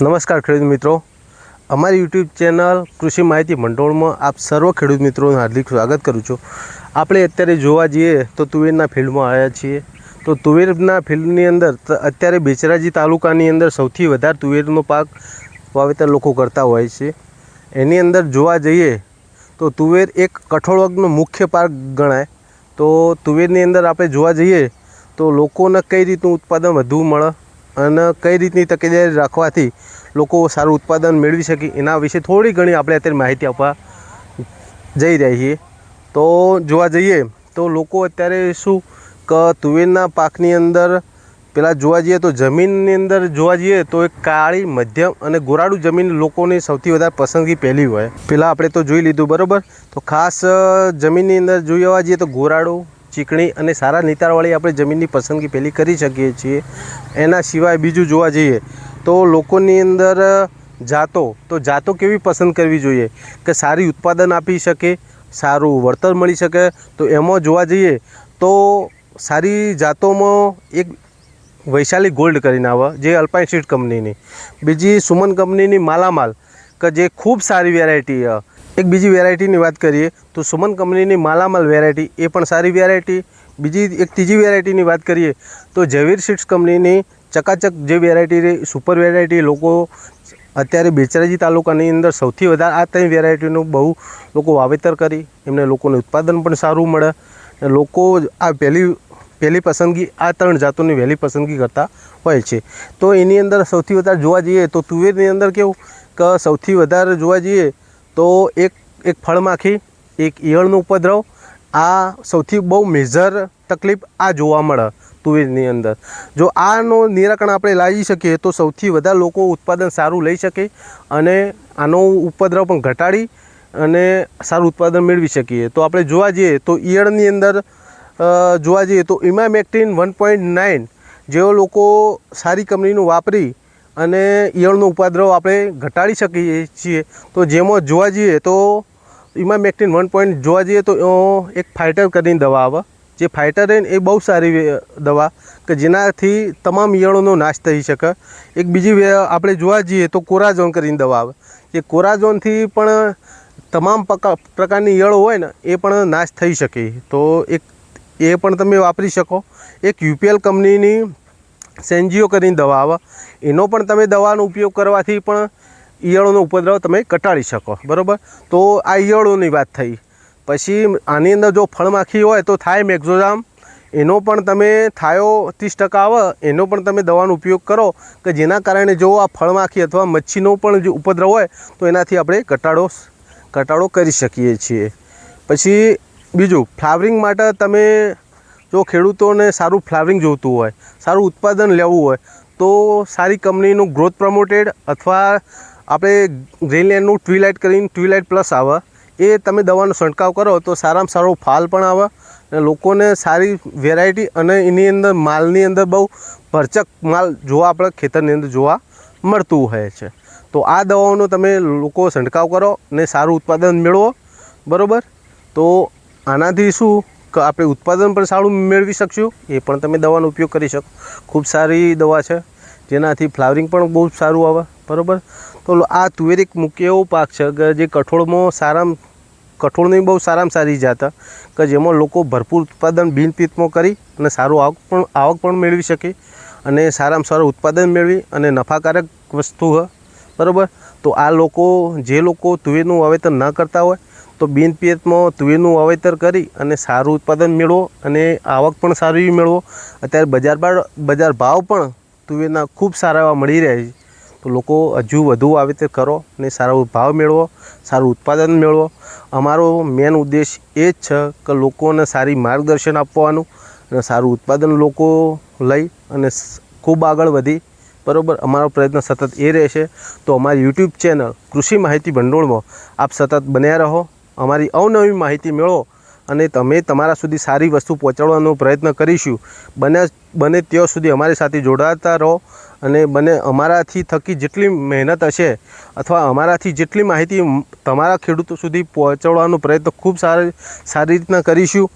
નમસ્કાર ખેડૂત મિત્રો, અમારી યુટ્યુબ ચેનલ કૃષિ માહિતી ભંડોળમાં આપ સર્વ ખેડૂત મિત્રોનું હાર્દિક સ્વાગત કરું છું। આપણે અત્યારે જોવા જઈએ તો તુવેરના ફિલ્ડમાં આવ્યા છીએ। તો તુવેરના ફિલ્ડની અંદર અત્યારે બેચરાજી તાલુકાની અંદર સૌથી વધારે તુવેરનો પાક વાવેતર લોકો કરતા હોય છે। એની અંદર જોવા જઈએ તો તુવેર એક કઠોળ વર્ગનો મુખ્ય પાક ગણાય। તો તુવેરની અંદર આપણે જોવા જઈએ તો લોકોને કઈ રીતનું ઉત્પાદન વધુ મળે અને કઈ રીતની તકેદારી રાખવાથી લોકો સારું ઉત્પાદન મેળવી શકે એના વિશે થોડી ઘણી આપણે અત્યારે માહિતી આપવા જઈ રહ્યા છીએ। તો જોવા જઈએ તો લોકો અત્યારે શું કે તુવેરના પાકની અંદર પહેલાં જોવા જઈએ તો જમીનની અંદર જોવા જઈએ તો એક કાળી મધ્યમ અને ગોરાડું જમીન લોકોની સૌથી વધારે પસંદગી પહેલી હોય। પહેલાં આપણે તો જોઈ લીધું બરાબર। તો ખાસ જમીનની અંદર જોવા જઈએ તો ગોરાડું ચીકણી અને સારા નિતારવાળી આપણે જમીનની પસંદગી પહેલી કરી શકીએ છીએ। એના સિવાય બીજું જોવા જઈએ તો લોકોની અંદર જાતો કેવી પસંદ કરવી જોઈએ કે સારી ઉત્પાદન આપી શકે, સારું વળતર મળી શકે। તો એમાં જોવા જઈએ તો સારી જાતોમાં એક વૈશાલી ગોલ્ડ કરીને આવે જે અલ્પાઇન સીડ કંપનીની, બીજી સુમન કંપનીની માલામાલ કે જે ખૂબ સારી વેરાયટી। એક બીજી વેરાયટીની વાત કરીએ તો સુમન કંપનીની માલામાલ વેરાયટી એ પણ સારી વેરાયટી। બીજી એક ત્રીજી વેરાયટીની વાત કરીએ તો ઝવેર સીડ્સ કંપનીની ચકાચક જે વેરાયટી સુપર વેરાયટી લોકો અત્યારે બેચરાજી તાલુકાની અંદર સૌથી વધારે આ ત્રણ વેરાયટીનું બહુ લોકો વાવેતર કરી, એમને લોકોને ઉત્પાદન પણ સારું મળે। લોકો આ પહેલી પસંદગી આ ત્રણ જાતોની વહેલી પસંદગી કરતા હોય છે। તો એની અંદર સૌથી વધારે જોવા જઈએ તો તુવેરની અંદર કેવું કે સૌથી વધારે જોવા જઈએ તો એક ફળમાખી, એક ઈયળનો ઉપદ્રવ, આ સૌથી બહુ મેજર તકલીફ આ જોવા મળે તુવેરની અંદર। જો આનું નિરાકરણ આપણે લાવી શકીએ તો સૌથી વધારે લોકો ઉત્પાદન સારું લઈ શકે અને આનો ઉપદ્રવ પણ ઘટાડી અને સારું ઉત્પાદન મેળવી શકીએ। તો આપણે જોવા જઈએ તો ઈયળની અંદર જોવા જઈએ તો ઇમામેક્ટિન 1.9 જેઓ લોકો સારી કંપનીનું વાપરી અને ઈયળનો ઉપદ્રવ આપણે ઘટાડી શકીએ છીએ। તો જેમાં જોવા જઈએ તો ઇમામેક્ટિન 1. જોવા જઈએ તો એક ફાઇટર કરીને દવા આવે, જે ફાઇટર એ બહુ સારી દવા કે જેનાથી તમામ ઈયળોનો નાશ થઈ શકે। એક બીજી આપણે જોવા જઈએ તો કોરાઝોન કરીને દવા આવે, જે કોરાઝોનથી પણ તમામ પ્રકારની ઈયળો હોય ને એ પણ નાશ થઈ શકે। તો એ પણ તમે વાપરી શકો। એક યુપીએલ કંપનીની સેન્જીઓ કરીને દવા આવે, એનો પણ તમે દવાનો ઉપયોગ કરવાથી પણ ઈયળોનો ઉપદ્રવ તમે ઘટાડી શકો, બરાબર। તો આ ઈયળોની વાત થઈ। પછી આની અંદર જો ફળમાખી હોય તો થાય મેક્ઝોઝામ, એનો પણ તમે થાયો 30% આવે એનો પણ તમે દવાનો ઉપયોગ કરો કે જેના કારણે જો આ ફળમાખી અથવા મચ્છીનો પણ જો ઉપદ્રવ હોય તો એનાથી આપણે ઘટાડો કરી શકીએ છીએ। પછી બીજું ફ્લાવરિંગ માટે તમે જો ખેડૂતોને સારું ફ્લાવરિંગ જોઈતું હોય, સારું ઉત્પાદન લેવું હોય તો સારી કંપનીનું ગ્રોથ પ્રમોટેડ અથવા આપણે ગ્રીનલેન્ડનું ટ્વીલાઇટ પ્લસ આવે એ તમે દવાનો છંટકાવ કરો તો સારામાં સારો ફાલ પણ આવે અને લોકોને સારી વેરાયટી અને એની અંદર માલની અંદર બહુ ભરચક માલ જોવા આપણે ખેતરની અંદર જોવા મળતું હોય છે। તો આ દવાઓનો તમે લોકો છંટકાવ કરો ને સારું ઉત્પાદન મેળવો, બરાબર। તો આનાથી શું કે આપણે ઉત્પાદન પણ સારું મેળવી શકશું, એ પણ તમે દવાનો ઉપયોગ કરી શકો। ખૂબ સારી દવા છે જેનાથી ફ્લાવરિંગ પણ બહુ સારું આવે, બરાબર। તો આ તુવેર એક મુખ્ય એવો પાક છે કે જે કઠોળની બહુ સારામાં સારી જાત કે જેમાં લોકો ભરપૂર ઉત્પાદન બિનપીતમાં કરી અને સારું આવક પણ મેળવી શકે અને સારામાં સારું ઉત્પાદન મેળવી અને નફાકારક વસ્તુ છે, બરાબર। તો આ જે લોકો તુવેરનું વાવેતર ન કરતા હોય તો બિનપિયતમાં તુવેરનું વાવેતર કરી અને સારું ઉત્પાદન મેળવો અને આવક પણ સારી મેળવો। અત્યારે બજાર ભાવ પણ તુવેરના ખૂબ સારા એવા મળી રહ્યા છે। તો લોકો હજુ વધુ વાવેતર કરો અને સારો ભાવ મેળવો, સારું ઉત્પાદન મેળવો। અમારો મેન ઉદ્દેશ એ જ છે કે લોકોને સારી માર્ગદર્શન આપવાનું અને સારું ઉત્પાદન લોકો લઈ અને ખૂબ આગળ વધી, બરાબર। અમારો પ્રયત્ન સતત એ રહેશે। તો અમારી યુટ્યુબ ચેનલ કૃષિ માહિતી ભંડોળમાં આપ સતત બન્યા રહો, અમારી અવનવી માહિતી મેળવો અને તમે તમારા સુધી સારી વસ્તુ પહોંચાડવાનો પ્રયત્ન કરીશું। બને ત્યાં સુધી અમારી સાથે જોડાતા રહો અને અમારાથી થકી જેટલી મહેનત હશે અથવા અમારાથી જેટલી માહિતી તમારા ખેડૂતો સુધી પહોંચાડવાનો પ્રયત્ન ખૂબ સારી રીતના કરીશું।